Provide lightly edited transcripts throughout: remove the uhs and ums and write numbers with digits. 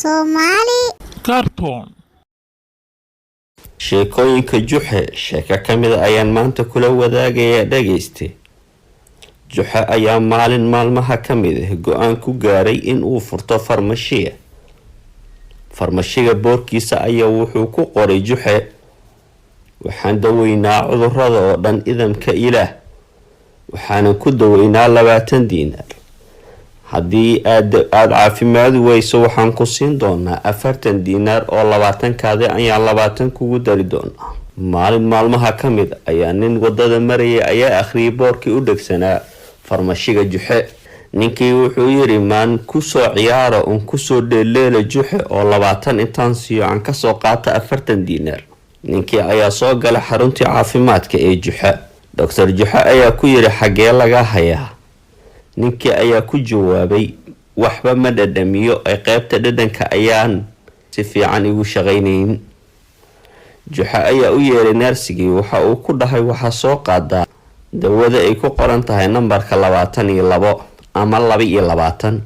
Somali Cartoon. sheekooyinka Juxe sheeko kamid ayaan maanta kula wadaagaya dhageyste. Juxe ayaa maalin maalmaha kamid go'aan ku gaaray in uu furto farmashiya. Farmashiga boorkiisa ayaa wuxuu ku qoray Juxe: waxaan daweynaa cudurrada oo dhan idamka Ilaah. waxaan ku daweynaa 20 dinar. haddii aad caafimaad weyso waxaan ku siin doonaa 40 dinar oo 20 kaade ayaan 20 kugu dari doonaa. maalin maalmaha kamid ayaa nin wadada marayay ayaa akhriyay boorkii u dhagsanaa farmashiga Juxe. ninkii wuxuu yiri maan ku soo ciyaaro oo ku soo dheeleelo Juxe oo 20 intaan siiyo aan ka soo qaato 40 dinar. ninkii ayaa soo galay xaruntii caafimaadka ee Juxe. Dr. Juxe ayaa ku yiri xagee laga hayaa. ninkii ayaa ku jawaabay waxba ma dhadhamiyo ay qaybta dhadhanka ayaan si fiican igu shaqaynayn. Juxe ayaa u yeeray neersigii waxa uu ku dhahay waxa soo qaadaa dawada ay ku qoran tahay nambarka 22 ama 22.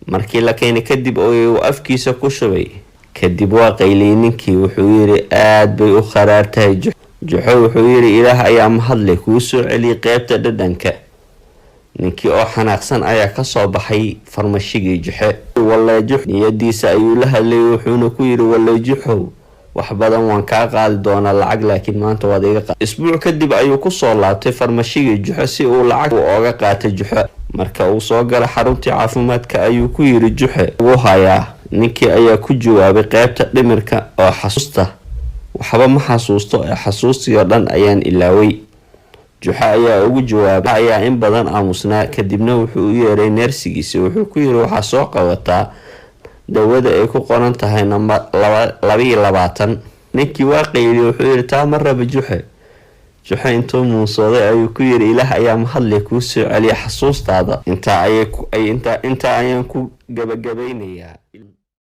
markii la keenay kadib oo uu afkiisa ku shubay kadib waa qaylay. ninkii wuxuu yiri aad bay u kharaartahay. Juxe wuxuu yiri Ilaah ayaa mahadle kuu soo celiyay qaybta dhadhanka. ninkii oo xanaaqsan ayaa ka soo baxay farmashigii Juxe. wallahi Juxe niyadiisa ayuu la hadlay wuxuuna ku yiri wallahi Juxe wax badan waan ka qaadi doonaa lacag laakiin maanta waad iga qaad. isbuuc kadib ayuu ku soo laabtay farmashigii Juxe si uu lacag uga qaato Juxe. marka uu soo galay xaruntii caafimaadka ayuu ku yiri Juxe wuu hayaa. ninkii ayaa ku jawaabay qaybta dhimirka oo xasuusta waxba ma xasuusto ee xasuustii oo dhan ayaan ilaaway. Juxe ayaa ugu jawaabay ayaa in badan aamusnaa kadibna wuxuu u yeeray neersigiisa wuxuu ku yiri waxa soo qabataa dawada ay ku qoran tahay nambar 22. ninkii waa qaylay wuxuu yiri taa ma raba Juxe. Juxe intuu muusooday ayuu ku yiri Ilaah ayaa mahadle kuu soo celiyay xasuustaada. inta ayaan ku gabagabeynayaa.